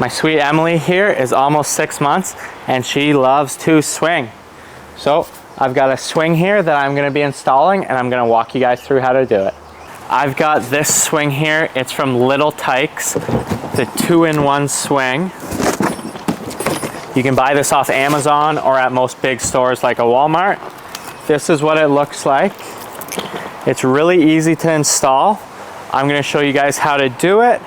My sweet Emily here is almost 6 months and she loves to swing. So I've got a swing here that I'm gonna be installing and I'm gonna walk you guys through how to do it. I've got this swing here. It's from Little Tikes, the 2-in-1 swing. You can buy this off Amazon or at most big stores like a Walmart. This is what it looks like. It's really easy to install. I'm gonna show you guys how to do it.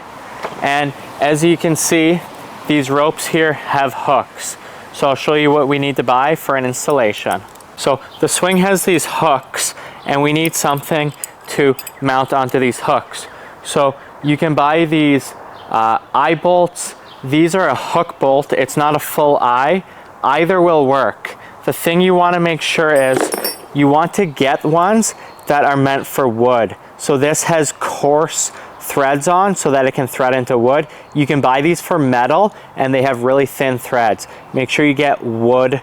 And as you can see, these ropes here have hooks. So I'll show you what we need to buy for an installation. So the swing has these hooks and we need something to mount onto these hooks. So you can buy these eye bolts. These are a hook bolt. It's not a full eye. Either will work. The thing you want to make sure is you want to get ones that are meant for wood. So this has coarse threads on so that it can thread into wood. You can buy these for metal and they have really thin threads. Make sure you get wood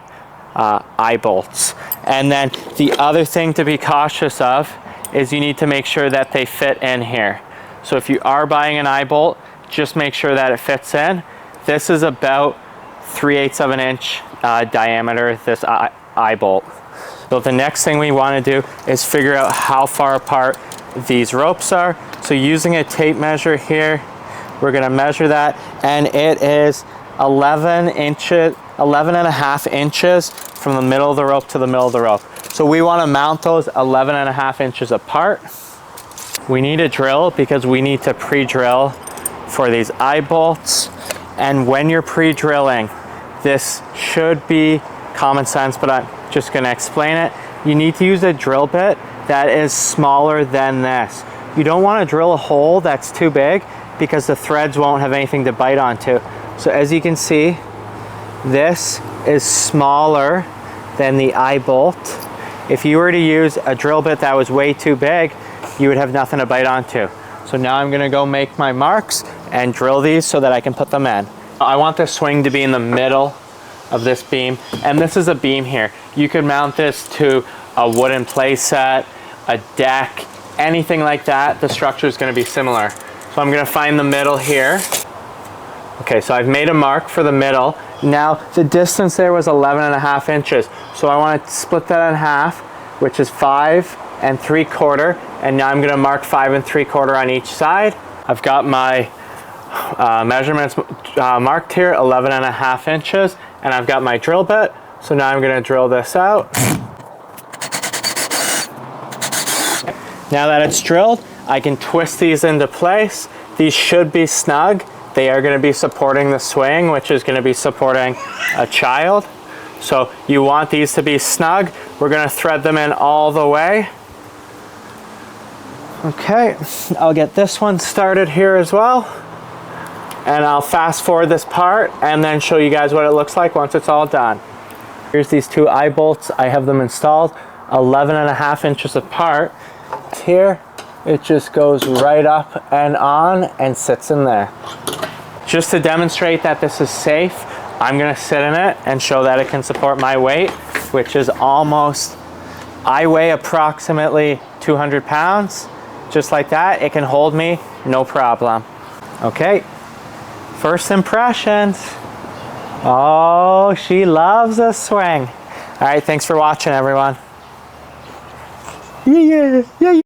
eye bolts. And then the other thing to be cautious of is you need to make sure that they fit in here. So if you are buying an eye bolt, just make sure that it fits in. This is about 3/8 of an inch diameter, this eye bolt. So the next thing we want to do is figure out how far apart these ropes are. So using a tape measure here, we're going to measure that, and it is 11 and a half inches from the middle of the rope to the middle of the rope. So we want to mount those 11 and a half inches apart. We need a drill because we need to pre-drill for these eye bolts. And when you're pre-drilling, this should be common sense, but I'm just going to explain it. You need to use a drill bit that is smaller than this. You don't want to drill a hole that's too big because the threads won't have anything to bite onto. So as you can see, this is smaller than the eye bolt. If you were to use a drill bit that was way too big, you would have nothing to bite onto. So now I'm gonna go make my marks and drill these so that I can put them in. I want the swing to be in the middle of this beam, and this is a beam here. You could mount this to a wooden play set, a deck, anything like that. The structure is gonna be similar. So I'm gonna find the middle here. Okay, so I've made a mark for the middle. Now the distance there was 11 and a half inches. So I want to split that in half, which is 5 3/4. And now I'm gonna mark 5 3/4 on each side. I've got my measurements marked here, 11 and a half inches. And I've got my drill bit. So now I'm gonna drill this out. Now that it's drilled, I can twist these into place. These should be snug. They are going to be supporting the swing, which is going to be supporting a child. So you want these to be snug. We're going to thread them in all the way. Okay, I'll get this one started here as well. And I'll fast forward this part and then show you guys what it looks like once it's all done. Here's these two eye bolts. I have them installed 11 and a half inches apart. Here, it just goes right up and on and sits in there. Just to demonstrate that this is safe, I'm gonna sit in it and show that it can support my weight, which is I weigh approximately 200 pounds. Just like that, it can hold me, no problem. Okay, first impressions. Oh, she loves a swing. All right, thanks for watching, everyone. Yeah.